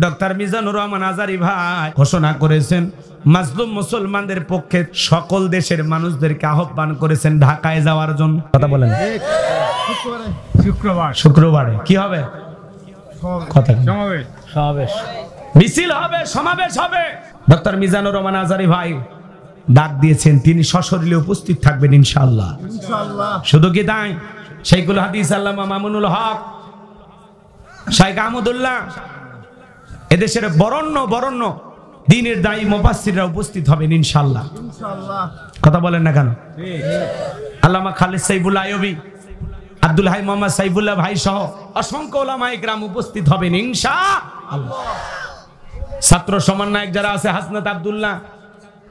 Doctor Mizanur Rahman Azhari ভাই ঘোষণা করেছেন মাজলুম মুসলমানদের পক্ষে সকল দেশের মানুষদেরকে আহ্বান করেছেন ঢাকায় যাওয়ার জন্য। কথা বলেন শুক্রবারে কি হবে? সমাবেশ মিছিল হবে, সমাবেশ হবে। ডক্টর মিজানুর রহমান আজারি ভাই ডাক দিয়েছেন, তিনি সশরীরে উপস্থিত থাকবেন ইনশাআল্লাহ। শুধু কি তাই? শাইখুল হাদিস আল্লামা মামুনুল হক, শাইখ আহমদুল্লাহ, এদেশের বরণ্য দ্বীনের দায়ী মুফাসসিররা উপস্থিত হবেন ইনশাআল্লাহ। কথা বলেন না কেন? আল্লামা খালিদ সাইফুল্লাহ আইয়ুবী, আব্দুল হাই মোহাম্মদ সাইফুল্লাহ ভাই সহ অসংখ্য উলামায়ে কেরাম উপস্থিত হবেন ইনশাআল্লাহ। ছাত্র সমন্বয়ক যারা আছে, হাসনাত আব্দুল্লাহ,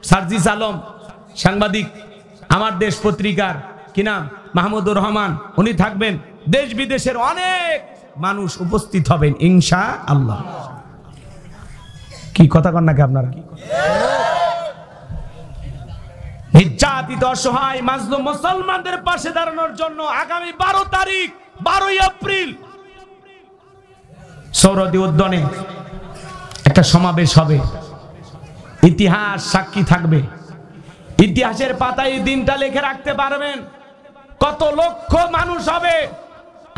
সার্জিস আলম, সাংবাদিক, আমার দেশ পত্রিকার কি নাম, মাহমুদুর রহমান, উনি থাকবেন। দেশ বিদেশের অনেক মানুষ উপস্থিত হবেন ইনশাআল্লাহ। কি কথা কন নাকি আপনারা? নির্যাতিত অসহায় মাজলুম মুসলমানদের পাশে দাঁড়ানোর জন্য আগামী 12 এপ্রিল সৌরদী উদ্যানে একটা সমাবেশ হবে। ইতিহাস সাক্ষী থাকবে। ইতিহাসের পাতায় এই দিনটা লিখে রাখতে পারবেন। কত লক্ষ মানুষ হবে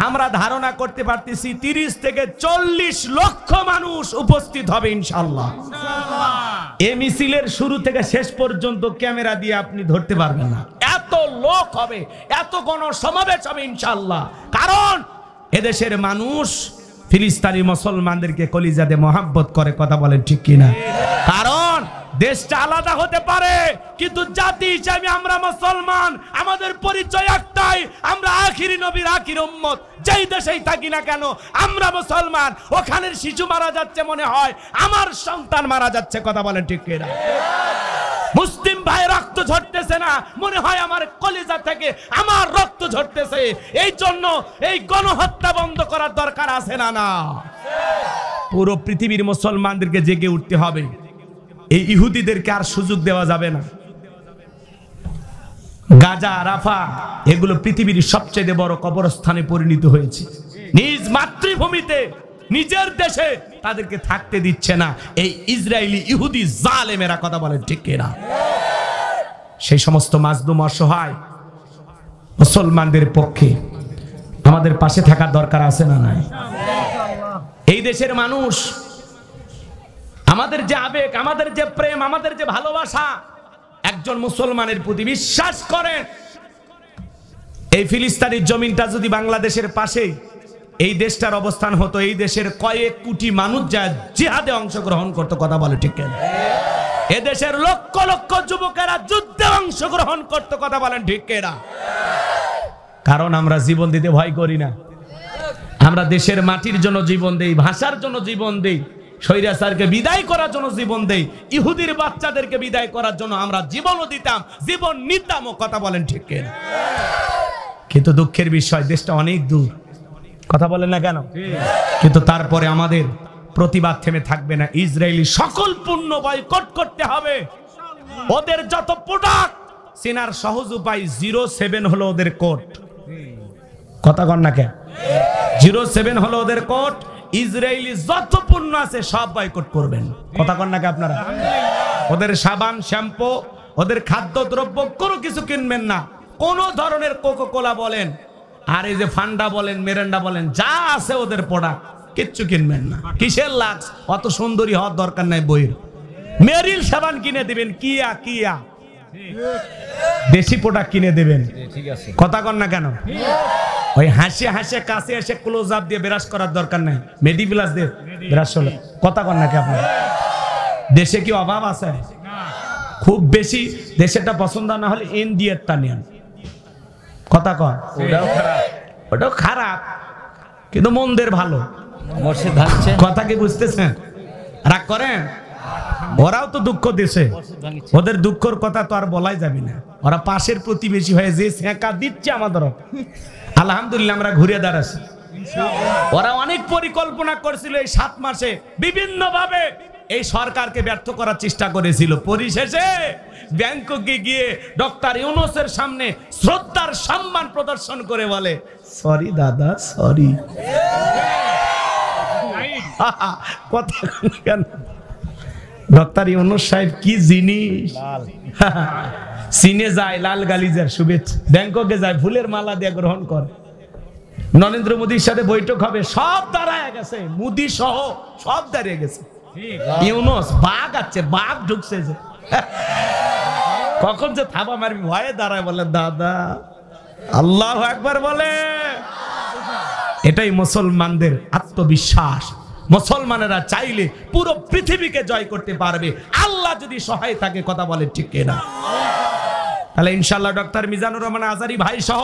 আমরা ধারণা করতে পারতেছি। 30 থেকে 40 লক্ষ মানুষ উপস্থিত হবে ইনশাআল্লাহ। এই মিছিলের শুরু থেকে শেষ পর্যন্ত ক্যামেরা দিয়ে আপনি ধরতে পারবেন না, এত লোক হবে, এত গণসমাবেশ হবে ইনশাআল্লাহ। কারণ এদেশের মানুষ ফিলিস্তিনি মুসলমানদেরকে কলিজাতে মহব্বত করে। কথা বলেন ঠিক কিনা? কারণ দেশটা আলাদা হতে পারে, কিন্তু জাতি হিসেবে আমরা মুসলমান। আমাদের পরিচয় একটাই, আমরা আখিরি নবীর আখির উম্মত। যেই দেশেই থাকি না কেন আমরা মুসলমান। ওখানের শিশু মারা যাচ্ছে মনে হয় আমার সন্তান মারা যাচ্ছে। কথা বলেন ঠিক কিনা? মুসলিম ভাই রক্ত ঝরতেছে না, মনে হয় আমার কলিজা থেকে আমার রক্ত ঝরতেছে। এই জন্য এই গণহত্যা বন্ধ করার দরকার আছে না? না, পুরো পৃথিবীর মুসলমানদেরকে জেগে উঠতে হবে। এই ইহুদিদেরকে আর সুযোগ দেওয়া যাবে না। গাজা, রাফা এগুলো পৃথিবীর সবচেয়ে বড় কবরস্থানে পরিণত হয়েছে। নিজ মাতৃভূমিতে, নিজের দেশে তাদেরকে থাকতে দিচ্ছে না এই ইসরায়েলি ইহুদি জালেমেরা। কথা বলেন ঠিক কিনা? সেই সমস্ত মাজলুম অসহায় মুসলমানদের পক্ষে আমাদের পাশে থাকার দরকার আছে না? নাই? এই দেশের মানুষ, আমাদের যে আবেগ, আমাদের যে প্রেম, আমাদের যে ভালোবাসা একজন মুসলমানের প্রতি বিশ্বাস করেন। এই ফিলিস্তিনের জমিনটা যদি বাংলাদেশের পাশে এই দেশটার অবস্থান হতো, এই দেশের কয়েক কোটি মানুষ যা জিহাদে অংশগ্রহণ করতো। কথা বলে ঠিক কিনা? এ দেশের লক্ষ লক্ষ যুবকেরা যুদ্ধে অংশগ্রহণ করতো। কথা বলেন ঠিক কিনা? কারণ আমরা জীবন দিতে ভয় করি না। আমরা দেশের মাটির জন্য জীবন দেই, ভাষার জন্য জীবন দেই, স্বৈরাচারকে বিদায় করার জন্য জীবন দেই, ইহুদির বাচ্চাদেরকে বিদায় করার জন্য আমরা জীবনও দিতাম, জীবন নিতামও। কথা বলেন ঠিক কিনা? কিন্তু দুঃখের বিষয়, দেশটা অনেক দূর। কথা বলেন না কেন? কিন্তু তারপরে আমাদের প্রতিবাদ থেমে থাকবে না। ইসরায়েলি সকল পণ্য বয়কট করতে হবে। ওদের যত প্রোডাক্ট চেনার সহজ উপায় 07 হলো ওদের কোড। কথা কন না কেন? 07 হলো ওদের কোড। ইসরায়েলি যত পণ্য আছে সব বয়কট করবেন। কথা কন না কে আপনারা? ওদের সাবান, শ্যাম্পু, ওদের খাদ্যদ্রব্য কোনো কিছু কিনবেন না। কোন ধরনের কোকোকোলা বলেন আর এই যে ফান্ডা বলেন, মেরেন্ডা বলেন, যা আছে ওদের প্রোডাক্ট কিচ্ছু কিনবেন না। কিসের লাক্স? অত সুন্দরী হওয়ার দরকার নাই। বইয়ের মেরিল সাবান কিনে দিবেন, কিয়া দেশি প্রোডাক্ট কিনে দেবেন। কথা কন না কেন? ওই হাসে কাছে এসে ক্লোজ আপ দিয়ে ব্রাশ করার দরকার নাই। মেডিপ্লাস দিয়ে ব্রাশ হলো। কথা কন না কি আপনারা? দেশে কি অভাব আছে? খুব বেশি দেশেরটা পছন্দ না হলে ইন্ডিয়ারটা নেন। কথা কন? ওটাও খারাপ কিন্তু মন্দের ভালো। কথা কি বুঝতেছেন? রাগ করেন? ওরাও তো দুঃখ দিছে, ওদের দুঃখের কথা তো আর বলাই যাবে না। ওরা পাশের প্রতিবেশী হয়ে যে ছেঁকা দিচ্ছে আমাদের, আলহামদুলিল্লাহ আমরা ঘুরে দাঁড়াচ্ছি। ওরা অনেক পরিকল্পনা করছিল এই 7 মাসে, বিভিন্ন ভাবে এই সরকারকে ব্যর্থ করার চেষ্টা করেছিল। পরিশেষে ব্যাংককে গিয়ে ডক্টর ইউনূসের সামনে শ্রদ্ধার সম্মান প্রদর্শন করে বলে, সরি দাদা, সরি। কথা কেন ডক্টর ইউনূস সাহেব কি জিনিস চীনে যায় লাল গালিজার শুভেচ্ছা, ব্যাংককে যায় ফুলের মালা দিয়ে গ্রহণ করে, নরেন্দ্র মোদীর সাথে বৈঠক হবে, সব দাঁড়ায় গেছে, মোদী সহ সব দাঁড়িয়ে গেছে। ইউনূস বাঘ আছে, বাঘ ঢুকছে যে কখন যে থাবা মারবি ভয়ে দাঁড়ায়, বলে দাদা আল্লাহু আকবার বলে। এটাই মুসলমানদের আত্মবিশ্বাস। মুসলমানেরা চাইলে পুরো পৃথিবীকে জয় করতে পারবে আল্লাহ যদি সহায় থাকে। কথা বলে ঠিক কিনা? তাহলে ইনশাআল্লাহ ডক্টর মিজানুর রহমান আজারি ভাই সহ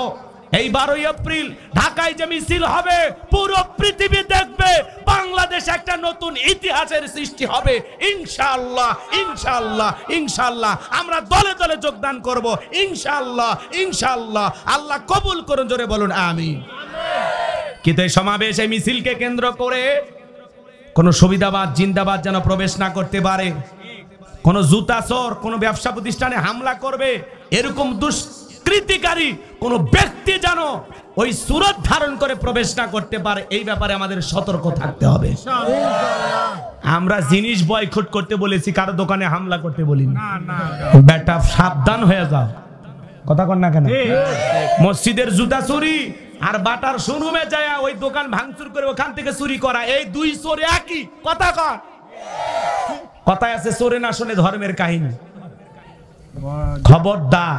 এই 12 এপ্রিল ঢাকায় যে মিছিল হবে পুরো পৃথিবী দেখবে, বাংলাদেশ একটা নতুন ইতিহাসের সৃষ্টি হবে ইনশাআল্লাহ, ইনশাআল্লাহ, ইনশাআল্লাহ। আমরা দলে দলে যোগদান করব ইনশাআল্লাহ, ইনশাআল্লাহ। আল্লাহ কবুল করুন, জোরে বলুন আমিন। কিন্তু এই সমাবেশ, এই মিছিলকে কেন্দ্র করে কোন সুবিধাবাদ জিন্দাবাদ যেন প্রবেশ না করতে পারে, কোন জুতাচোর কোন ব্যবসা প্রতিষ্ঠানে হামলা করবে এরকম দুষ্কৃতিকারী কোন ব্যক্তি যেন ওই সুরত ধারণ করে প্রবেশ না করতে পারে, এই ব্যাপারে আমাদের সতর্ক থাকতে হবে। আমরা জিনিস বয়কট করতে বলেছি, কারো দোকানে হামলা করতে বলিনি। বেটা সাবধান হয়ে যাও, কথা কন না কেন? মসজিদের জুতা চুরি আর বাটার শোরুমে যায় ওই দোকান ভাঙচুর করে ওখান থেকে চুরি করা, এই দুই চোর একই। কথা কন, কথায় আছে চোরে না শুনে ধর্মের কাহিনী। খবরদার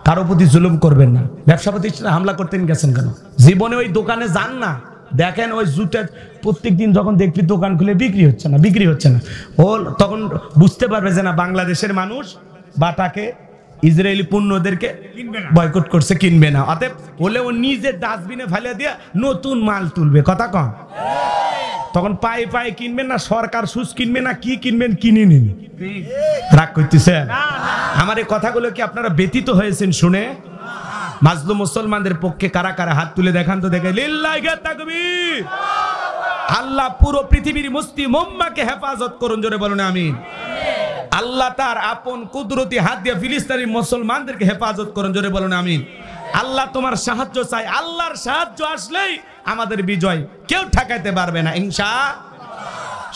কারো প্রতি জুলুম করবেন না। ব্যবসা প্রতিষ্ঠানে হামলা করতেন গেছেন কেন? জীবনে ওই দোকানে যান না, দেখেন ওই জুতা প্রত্যেক দিন যখন দেখবি দোকান খুলে বিক্রি হচ্ছে না, বিক্রি হচ্ছে না, ও তখন বুঝতে পারবে যে না বাংলাদেশের মানুষ বাটাকে ইসরায়েলি পণ্যদেরকে বয়কট করছে, কিনবে না। অতএব বলে ও নিজের ডাস্টবিনে ফেলে দিয়ে নতুন মাল তুলবে। কথা কন, তখন পায়ে পায়ে কিনবেন না, সরকার সুস কিনবে না, কি কিনবেন কিনে নিন। রাগ করতেছেন? আমার এই কথাগুলো কি আপনারা ব্যতীত হয়েছেন শুনে? মাজলুম মুসলমানদের পক্ষে কারা কারা হাত তুলে দেখান তো, দেখে লিল্লাহি তাকবীর। আল্লাহ পুরো পৃথিবীর মুসলিম উম্মাহকে হেফাজত করুন, জোরে বলুন আমিন। আল্লাহ তার আপন কুদরতি হাত দিয়ে ফিলিস্তিনি মুসলমানদেরকে হেফাজত করুন, জোরে বলুন আমিন। আল্লাহ তোমার সাহায্য চাই, আল্লাহর সাহায্য আসলেই আমাদের বিজয় কেউ ঠেকাইতে পারবে না ইনশাআল্লাহ।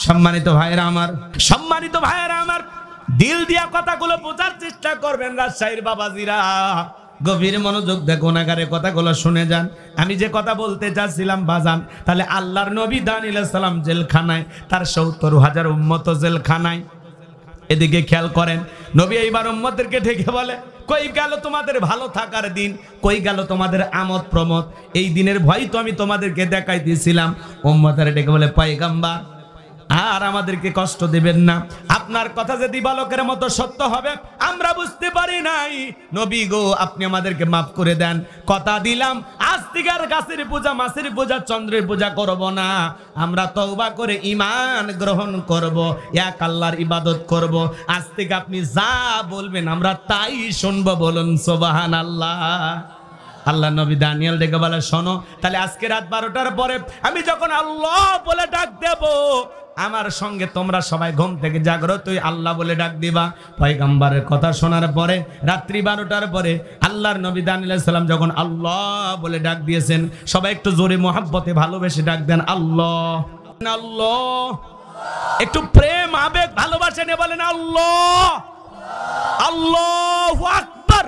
সম্মানিত ভাইরা আমার, সম্মানিত ভাইরা আমার, দিল দিয়া কথাগুলো বোঝার চেষ্টা করবেন। রাজশাহীর বাবাজিরা গভীর মনোযোগ দিয়ে গুনাহগারের কথাগুলো শুনে যান। আমি যে কথা বলতে যাচ্ছিলাম বাজান, তাহলে আল্লাহর নবী দানিয়েল আলাইহিস সালাম জেলখানায়, তার ৭০,০০০ উম্মত জেলখানায়। এদিকে খেয়াল করেন, নবী এইবার উম্মতদেরকে ডেকে বলে, কই গেল তোমাদের ভালো থাকার দিন, কই গেল তোমাদের আমোদ প্রমোদ? এই দিনের ভয় তো আমি তোমাদেরকে দেখাই দিয়েছিলাম। উম্মতের ডেকে বলে, পয়গম্বর আর আমাদেরকে কষ্ট দেবেন না, আপনার কথা যে দিবালোকের মতো সত্য হবে আমরা বুঝতে পারি নাই, নবী গো আপনি আমাদেরকে মাফ করে দেন। কথা দিলাম আজ থেকে আর গাছের পূজা, মাছের পূজা, চন্দ্রের পূজা করব না, আমরা তওবা করে ঈমান গ্রহণ করব, এক আল্লাহর ইবাদত করব। আজ থেকে আপনি যা বলবেন আমরা তাই শুনবো, বলুন সুবহানাল্লাহ। আল্লাহ নবী দানিয়েল ডেকে বলে, শোনো তাহলে আজকে রাত 12টার পরে আমি যখন আল্লাহ বলে ডাক দেব, আমার সঙ্গে তোমরা সবাই ঘুম থেকে জাগ্রত হয়ে আল্লাহ বলে ডাক দিবা। পয়গম্বরের কথা শোনার পরে রাত্রি 12টার পরে আল্লাহর নবী দানিয়েল আলাইহিস সালাম যখন আল্লাহ বলে ডাক দিয়েছেন, সবাই একটু জোরে মহব্বতে ভালোবেসে ডাক দেন আল্লাহ, আল্লাহ। একটু প্রেম আবেগ ভালোবাসা নিয়ে বলেন আল্লাহ, আল্লাহু আকবার।